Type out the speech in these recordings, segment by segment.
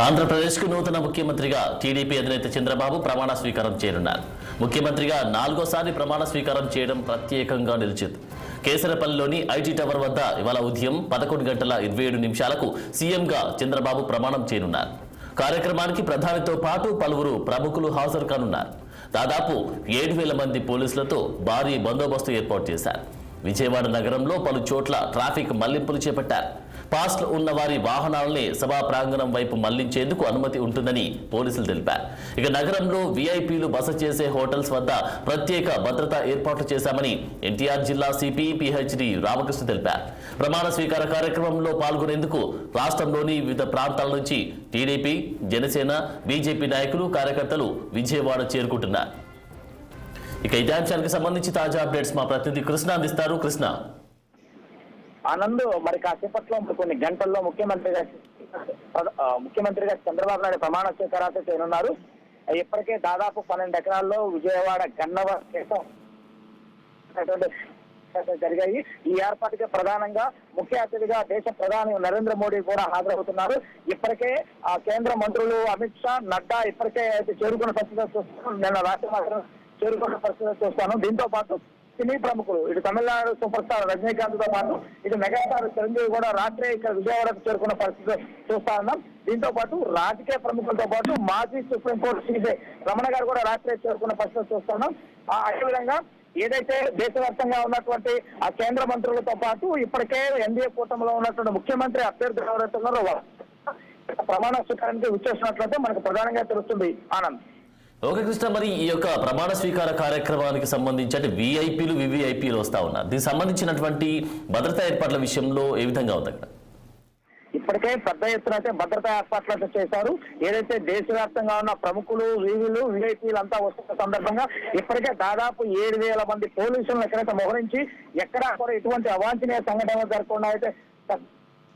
ఆంధ్రప్రదేశ్కు నూతన ముఖ్యమంత్రిగా టీడీపీ అధినేత చంద్రబాబు ప్రమాణ స్వీకారం చేయనున్నారు. ముఖ్యమంత్రిగా 4వ ప్రమాణ స్వీకారం చేయడం ప్రత్యేకంగా నిలిచింది. కేసరపల్లిలోని ఐటీ టవర్ వద్ద ఇవాళ ఉదయం 11:27 సీఎంగా చంద్రబాబు ప్రమాణం చేయనున్నారు. కార్యక్రమానికి ప్రధానితో పాటు పలువురు ప్రముఖులు హాజరు కానున్నారు. దాదాపు 7,000 మంది పోలీసులతో భారీ బందోబస్తు ఏర్పాటు చేశారు. విజయవాడ నగరంలో పలు చోట్ల ట్రాఫిక్ మళ్లింపులు చేపట్టారు. పాస్లు ఉన్న వారి వాహనాలని సభా ప్రాంగణం వైపు మళ్లించేందుకు అనుమతి ఉంటుందని పోలీసులు తెలిపారు. ఇక నగరంలో వీఐపీలు బస చేసే హోటల్స్ వద్ద ప్రత్యేక భద్రతా ఏర్పాట్లు చేశామని ఎన్టీఆర్ జిల్లా సిపి పిహెచ్డి రామకృష్ణ తెలిపారు. ప్రమాణ స్వీకార కార్యక్రమంలో పాల్గొనేందుకు రాష్ట్రంలోని వివిధ ప్రాంతాల నుంచి టీడీపీ, జనసేన, బీజేపీ నాయకులు, కార్యకర్తలు విజయవాడ చేరుకుంటున్నారు. ఇక ఇదే అంశానికి సంబంధించి తాజా అప్డేట్స్ మా ప్రతినిధి కృష్ణ అందిస్తారు. కృష్ణ, ఆనంద్, మరి కాసేపట్లో కొన్ని గంటల్లో ముఖ్యమంత్రిగా చంద్రబాబు నాయుడు ప్రమాణ స్వీకారాలు చేయనున్నారు. ఇప్పటికే దాదాపు 12 ఎకరాల్లో విజయవాడ గన్నవరం జరిగాయి. ఈ ఏర్పాటుకి ప్రధానంగా ముఖ్య అతిథిగా దేశ ప్రధాని నరేంద్ర మోడీ కూడా హాజరవుతున్నారు. ఇప్పటికే కేంద్ర మంత్రులు అమిత్ షా, నడ్డా ఇప్పటికే చేరుకున్న పరిస్థితి చూస్తాను. నిన్న రాష్ట్ర మాత్రం చేరుకున్న పరిస్థితి చూస్తాను. దీంతో పాటు సినీ ప్రముఖులు, ఇటు తమిళనాడు సూపర్ స్టార్ రజనీకాంత్ తో పాటు ఇటు మెగాస్టార్ చిరంజీవి కూడా రాత్రే ఇక్కడ విజయవాడకు చేరుకున్న పరిస్థితి చూస్తా ఉన్నాం. దీంతో పాటు రాజకీయ ప్రముఖులతో పాటు మాజీ సుప్రీంకోర్టు సిజే రమణ గారు కూడా రాత్రే చేరుకున్న పరిస్థితి చూస్తున్నాం. అదేవిధంగా ఏదైతే దేశవ్యాప్తంగా ఉన్నటువంటి ఆ కేంద్ర మంత్రులతో పాటు ఇప్పటికే ఎన్డీఏ కూటమిలో ఉన్నటువంటి ముఖ్యమంత్రి అభ్యర్థులు ఎవరైతే ఉన్నారో ప్రమాణ స్వీకారానికి విచ్చేసినట్లయితే మనకు ప్రధానంగా తెలుస్తుంది. ఆనంద్, ఓకే కృష్ణ, మరి ఈ యొక్క ప్రమాణ స్వీకార కార్యక్రమానికి సంబంధించి అంటే వీఐపీలు, వివిఐపీలు వస్తా ఉన్నారు. దీనికి సంబంధించినటువంటి భద్రతా ఏర్పాట్ల విషయంలో ఏ విధంగా ఉంది అక్కడ? ఇప్పటికే పెద్ద ఎత్తున అయితే భద్రతా ఏర్పాట్లు అయితే చేశారు. ఏదైతే దేశవ్యాప్తంగా ఉన్న ప్రముఖులు, వీవీలు, వీఐపీలు అంతా వస్తున్న సందర్భంగా ఇప్పటికే దాదాపు 7,000 మంది పోలీసులను ఎక్కడైతే మోహరించి ఎక్కడా కూడా ఎటువంటి అవాంఛనీయ సంఘటనలు జరగకుండా అయితే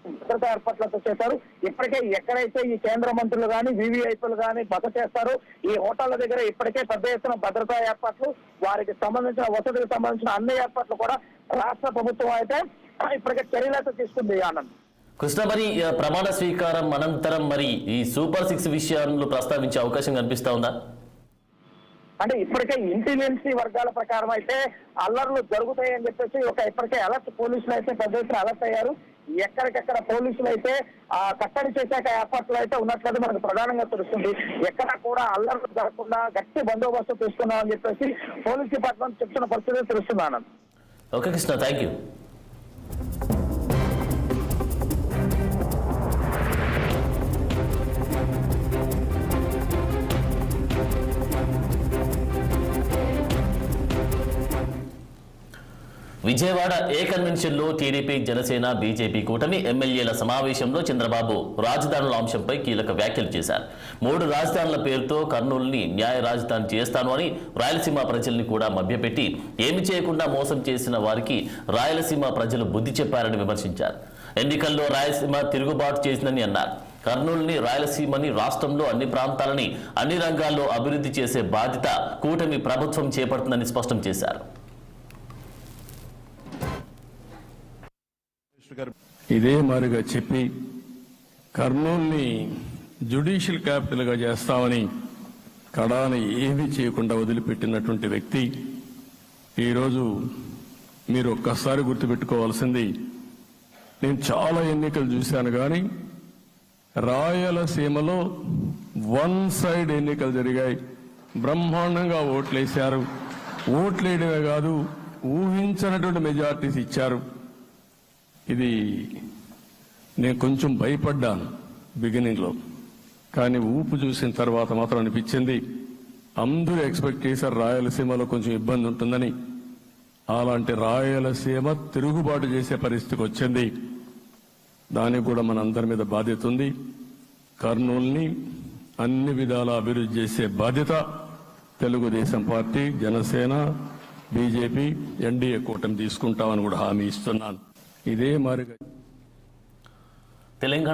భద్రతా ఏర్పాట్లు చేశారు. ఇప్పటికే ఎక్కడైతే ఈ కేంద్ర మంత్రులు కానీ వీవీఐపీలు కానీ బస చేస్తారో ఈ హోటళ్ల దగ్గర ఇప్పటికే పెద్ద ఎత్తున భద్రతా ఏర్పాట్లు, వారికి సంబంధించిన వసతికి సంబంధించిన అన్ని ఏర్పాట్లు కూడా రాష్ట్ర ప్రభుత్వం అయితే ఇప్పటికే చర్యలు అయితే తీసుకుంది. ఆనంద్, కృష్ణ, మరి ప్రమాణ స్వీకారం అనంతరం మరి ఈ సూపర్ 6 విషయాలను ప్రస్తావించే అవకాశం కనిపిస్తా ఉందా? అంటే ఇప్పటికే ఇంటెలిజెన్సీ వర్గాల ప్రకారం అయితే అల్లర్లు జరుగుతాయని చెప్పేసి ఇప్పటికే అలర్ట్ పోలీసులు అయితే పెద్ద ఎత్తున అలర్ట్ అయ్యారు. ఎక్కడికెక్కడ పోలీసులు అయితే కట్టడి చేశాక ఏర్పాట్లు అయితే ఉన్నట్లయితే మనకు ప్రధానంగా తెలుస్తుంది. ఎక్కడ కూడా అల్లర్లు జరగకుండా గట్టి బందోబస్తు తీసుకున్నామని చెప్పేసి పోలీస్ డిపార్ట్మెంట్ చెప్తున్న పరిస్థితి తెలుస్తున్నాను. Okay Krishna, thank you. Vijayawada A కన్వెన్షన్లో టీడీపీ, జనసేన, బీజేపీ కూటమి ఎమ్మెల్యేల సమావేశంలో చంద్రబాబు రాజధానుల అంశంపై కీలక వ్యాఖ్యలు చేశారు. 3 రాజధానుల పేరుతో కర్నూలుని న్యాయ రాజధాని చేస్తాను అని రాయలసీమ ప్రజల్ని కూడా మభ్యపెట్టి ఏమి చేయకుండా మోసం చేసిన వారికి రాయలసీమ ప్రజలు బుద్ధి చెప్పారని విమర్శించారు. ఎన్నికల్లో రాయలసీమ తిరుగుబాటు చేసిందని అన్నారు. కర్నూలుని, రాయలసీమని, రాష్ట్రంలో అన్ని ప్రాంతాలని అన్ని రంగాల్లో అభివృద్ధి చేసే బాధ్యత కూటమి ప్రభుత్వం చేపడుతుందని స్పష్టం చేశారు. ఇదే మాదిరిగా చెప్పి కర్నూలుని జ్యుడిషియల్ క్యాపిటల్ గా చేస్తామని కడాని ఏమీ చేయకుండా వదిలిపెట్టినటువంటి వ్యక్తి. ఈరోజు మీరు ఒక్కసారి గుర్తుపెట్టుకోవాల్సింది, నేను చాలా ఎన్నికలు చూశాను కానీ రాయలసీమలో 1 సైడ్ ఎన్నికలు జరిగాయి. బ్రహ్మాండంగా ఓట్లేశారు. ఓట్లేయడమే కాదు, ఊహించినటువంటి మెజార్టీస్ ఇచ్చారు. ఇది నేను కొంచెం భయపడ్డాను బిగినింగ్లో, కానీ ఊపు చూసిన తర్వాత మాత్రం అనిపించింది అందరూ ఎక్స్పెక్ట్ చేశారు రాయలసీమలో కొంచెం ఇబ్బంది ఉంటుందని. అలాంటి రాయలసీమ తిరుగుబాటు చేసే పరిస్థితికి వచ్చింది. దానికి కూడా మన అందరి మీద బాధ్యత ఉంది. కర్నూలుని అన్ని విధాల అభివృద్ధి చేసే బాధ్యత Telugu Desam party, Janasena, BJP, NDA కూటమి తీసుకుంటామని కూడా హామీ ఇస్తున్నాను. ఇదే మాదిరిగా తెలంగాణ